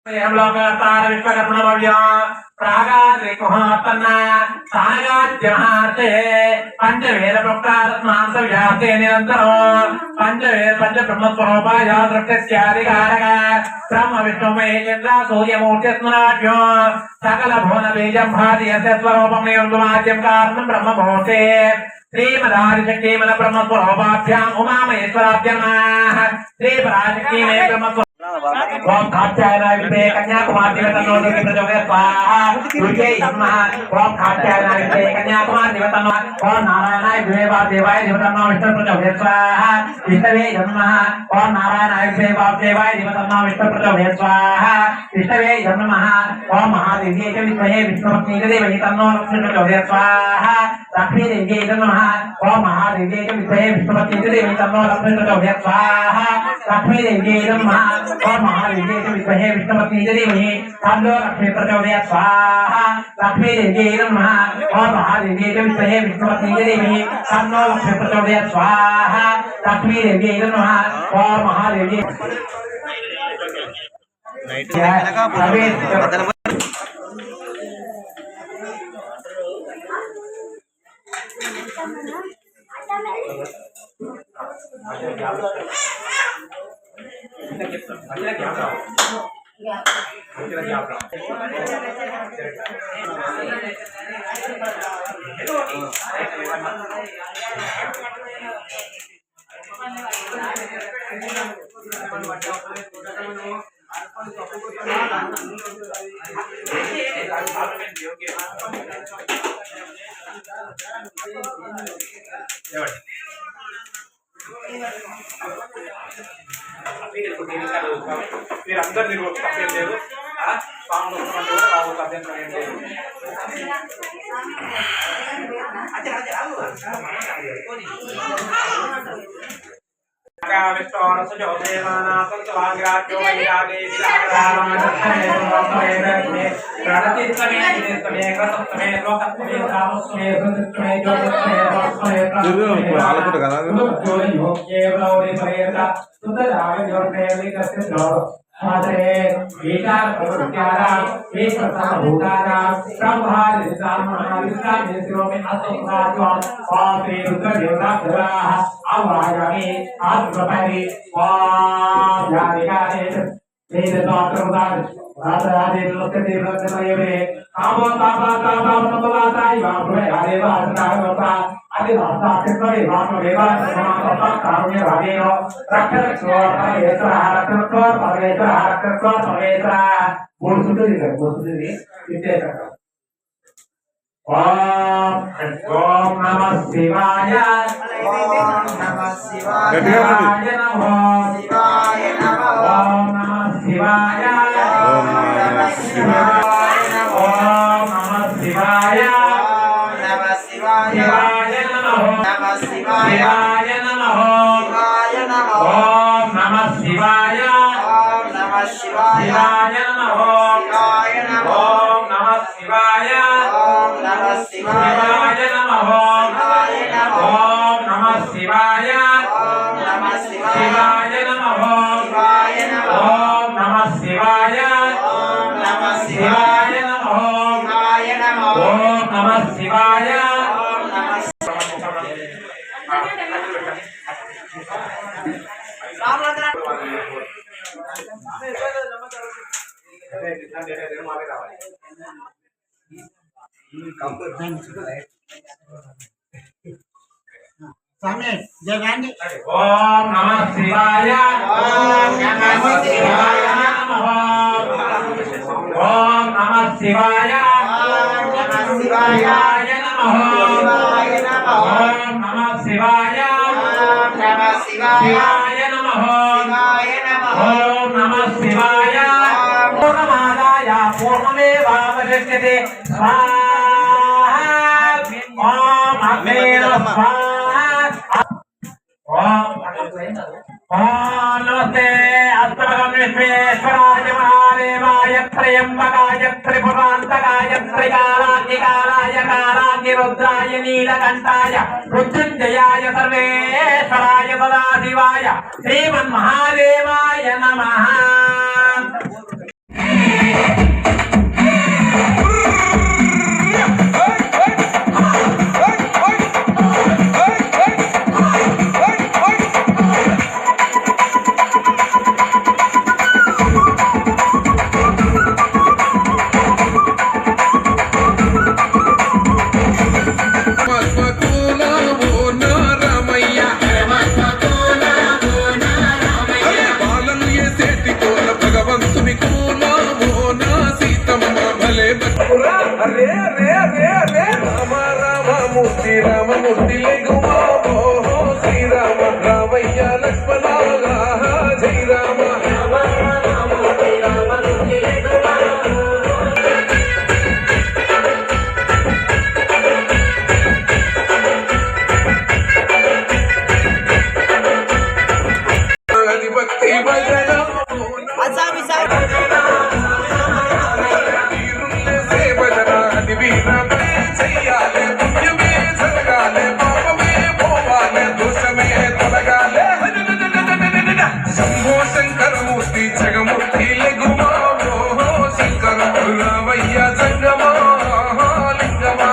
विश्वकर्मणव्य प्रागाद्रिकुहात्तन्न सागाद्यमार्ते पंचवेद प्रोक्तारत्मांसव्याप्ते निरन्तरो पंचवेद पंचब्रह्मस्वरूपाय दृष्टिस्यादिकारक ब्रह्म विष्णुमहेन्द्र सूर्यमूर्तिस्मराभ्यो सकल भुवन बीजं भाति यस्य स्वरूपं निर्वाच्यं कारणं ब्रह्मभूते श्रीमदादिशक्तिमन ब्रह्मस्वरूपाभ्याम् उमामहेश्वराभ्य नमः श्रीपराशक्तिमे ब्रह्म ओम कात्यायनाय विद्महे कन्याकुमारी देवतन्नो दुर्गे प्रचोदयात् स्वाहा दुर्गे नमः ओम कात्यायनाय विद्महे कन्याकुमारी देवतन्नो ओम नारायणाय विद्महे वासुदेवाय देवतन्नो विष्णु प्रचोदयात् स्वाहा विष्णवे नमः ओम नारायणाय विद्महे वासुदेवाय देवतन्नो विष्णु प्रचोदयात् स्वाहा विष्णवे नमः ओम महादेव्यै च विद्महे विष्णुपत्नी देवहि तन्नो लक्ष्मी प्रचोदयात् स्वाहा लक्ष्मी देव्यै नमः ओम महादेव्यै च विद्महे विष्णुपत्नी देवहि तन्नो लक्ष्मी प्रचोदयात् स्वाहा लक्ष्मी देव्यै नमः ओम महादेव्यै च विद्महे विष्णुपत्नी देवहि तन्नो लक्ष्मी प्रचोदयात् स्वाहा लक्ष्मी देव्यै नमः ओम महादेव्यै च विद्महे विष्णुपत्नी देवहि तन्नो लक्ष्मी प्रचोदयात् स्वाहा लक्ष्मी देव्यै नमः ओम महादेव्यै మీరందరూ మీరు తప్పేం లేదు స్వామి రావు అభ్యంతరం ఏం లేదు विचार प्रवृत्त्यारा एक प्रथमभूताना ब्रह्मादिसामहादिसामेश्वरो में असंसात्वा ओम श्री रुद्र देवता देवाः आवायामि आत्मपरि ओम यादिकारे वेद तोत्रदान राधादे लोकते लोकमये कामो तापा तापा नमवाताय वाभ्रे हरे वासनागता आदि भाषा कृष्णवे वासो देवा समापता कारुण्य भावेनो रक्षरक्षो परमेश्वर रक्षरक्षो परमेश्वर रक्षरक्षो परमेश्वर बोल सुनते इतने तक ओम नमः शिवाय ओम नमः शिवाय नमः शिवाय नमः ओम नमः शिवाय ओम नमः शिवाय ओम नमः शिवाय ओम नमः शिवाय नमः शिवाय नमः शिवाय नमः ओम नमः शिवाय ओम नमः शिवाय नमः शिवाय नमः ओम नमः शिवाय ओम नमः शिवाय नमः शिवाय नमः ओम नमः शिवाय ओम नमः शिवाय नमः शिवाय नमः ओम नमः शिवाय ओम नमः शिवाय नमः शिवाय नमः ओम नमः शिवाय सामने जगाने ओम नमः शिवाय ओम नमः शिवाय नमः ओम नमः शिवाय ओम नमः शिवाय नमः शिवाय नमः ओम नमः शिवाय ओम नमः शिवाय नमः शिवाय नमः ओम नमः शिवाय पूर्णमादाय पूर्णमेवावशिष्यते स्वाहा ओम अग्ने स्वाहा नमस्ते अस्तभगं विश्वेश्वराय महादेवाय त्र्यंबकाय त्रिपुरान्तकाय त्रिकालाग्निकालाय कालाग्निरुद्राय नीलकण्ठाय मृत्युञ्जयाय सर्वेश्वराय सदाशिवाय श्रीमन्महादेवाय नमः। రామయ్య జంగమా లింగమా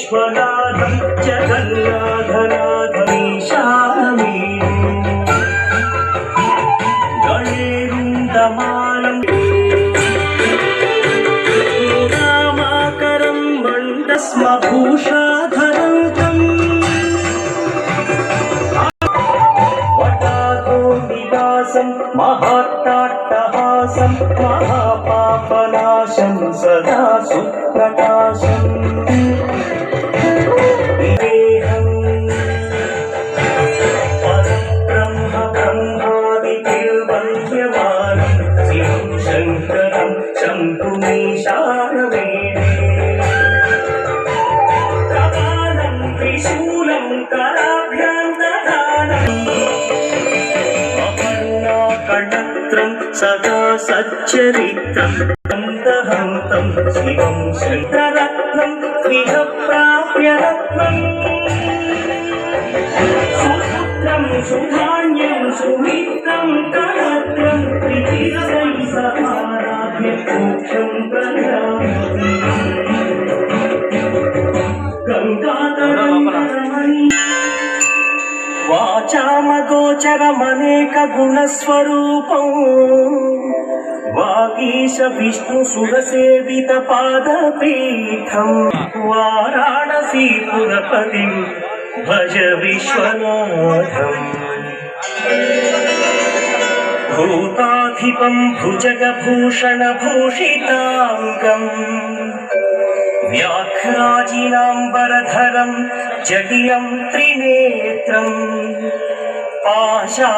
విశ్వనాథం జగన్నాథనాథమీశానమీడు గణేరుందమానం రామాకరం మండస్మభూషాధరంతం వటాతో విలాసం మహాట్టాట్టహాసం మహాపాపనాశం సదా సుప్రకాశం శంకరం శంకుమీశానమేడే కపాలం త్రిశూలం కరాభ్యంతదానం అపర్ణాకళత్రం సదా సచ్చరిత్రం హంతం శివం శంకరత్నం విహ ప్రాప్యరత్నం సుపుత్రం సుధాన్యం సుమిత్రం కళత్రం త్రిశిరసై సమారాధ్య మోక్షం ప్రజాపతి గంగాధరం వాచామగోచరమనేక గుణస్వరూపం వాగీశ విష్ణు సురసేవిత పాదపీఠం వారాణసీపురపతిం భజ విశ్వనాథం భూతాధిపం భుజగభూషణ భూషితాంగం వ్యాఘ్రాజినాంబరధరం జడియం త్రినేత్రం పాశా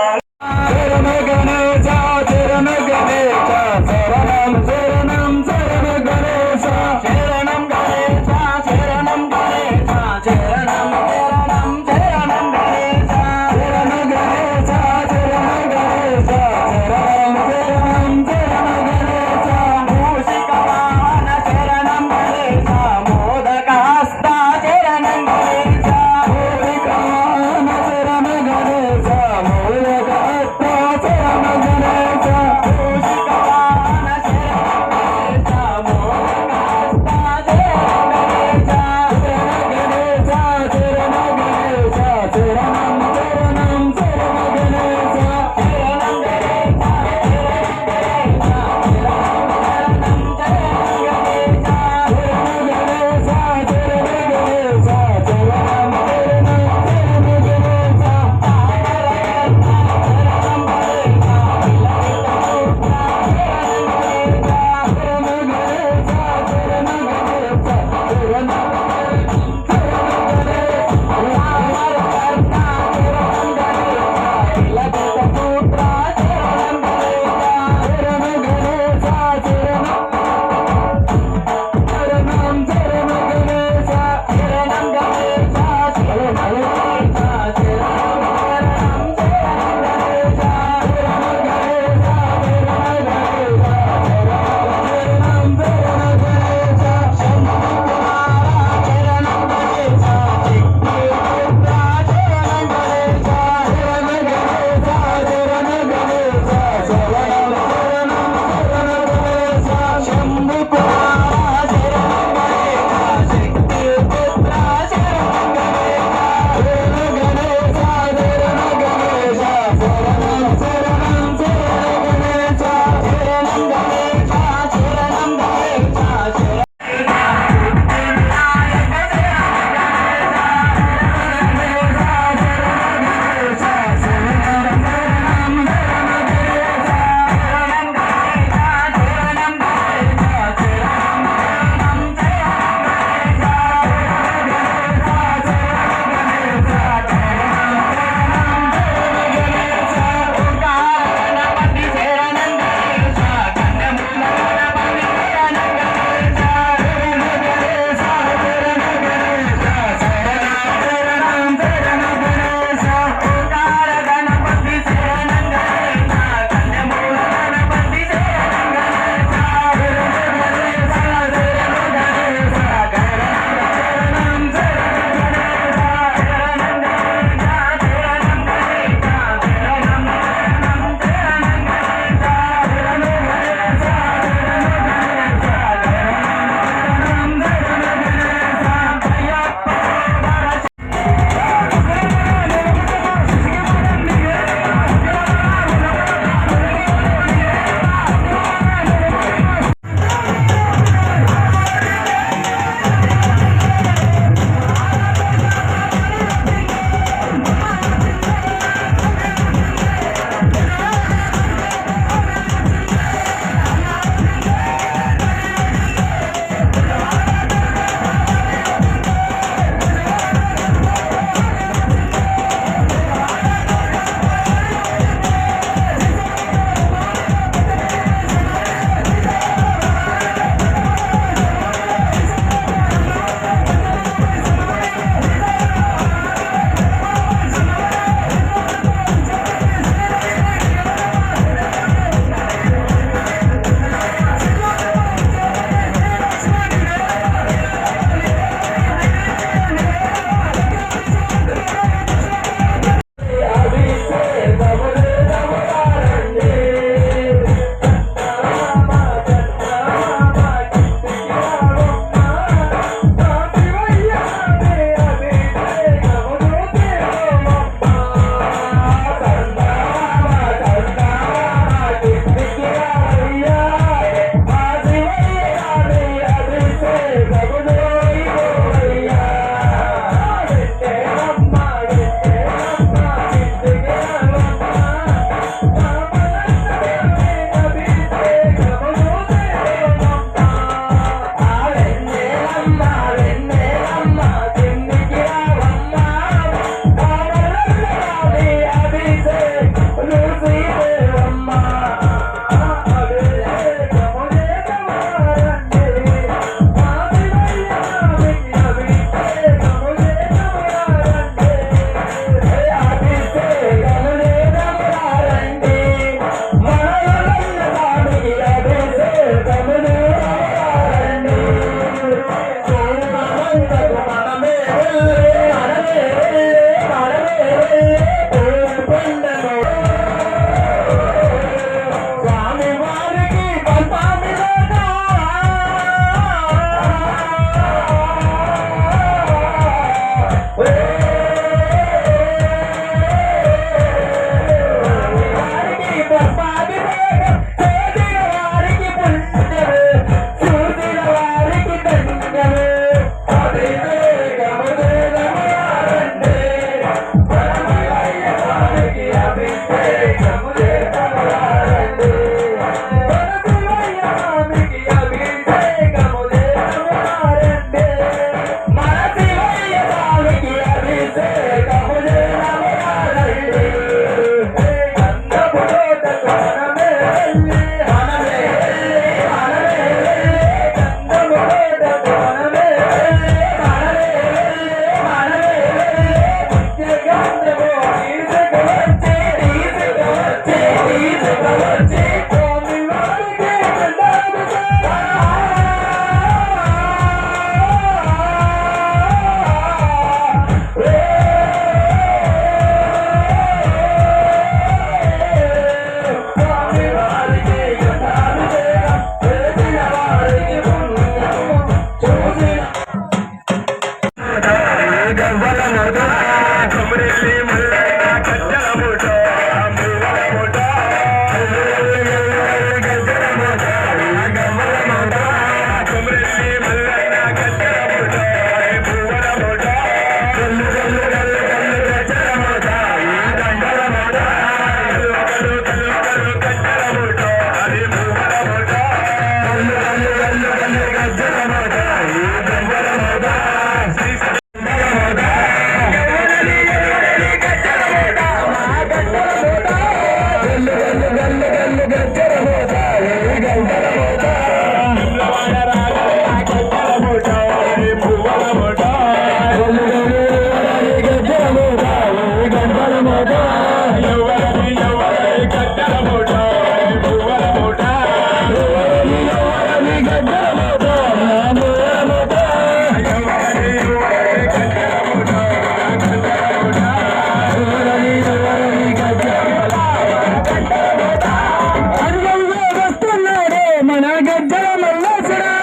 గజ్జల మల్లేశుడా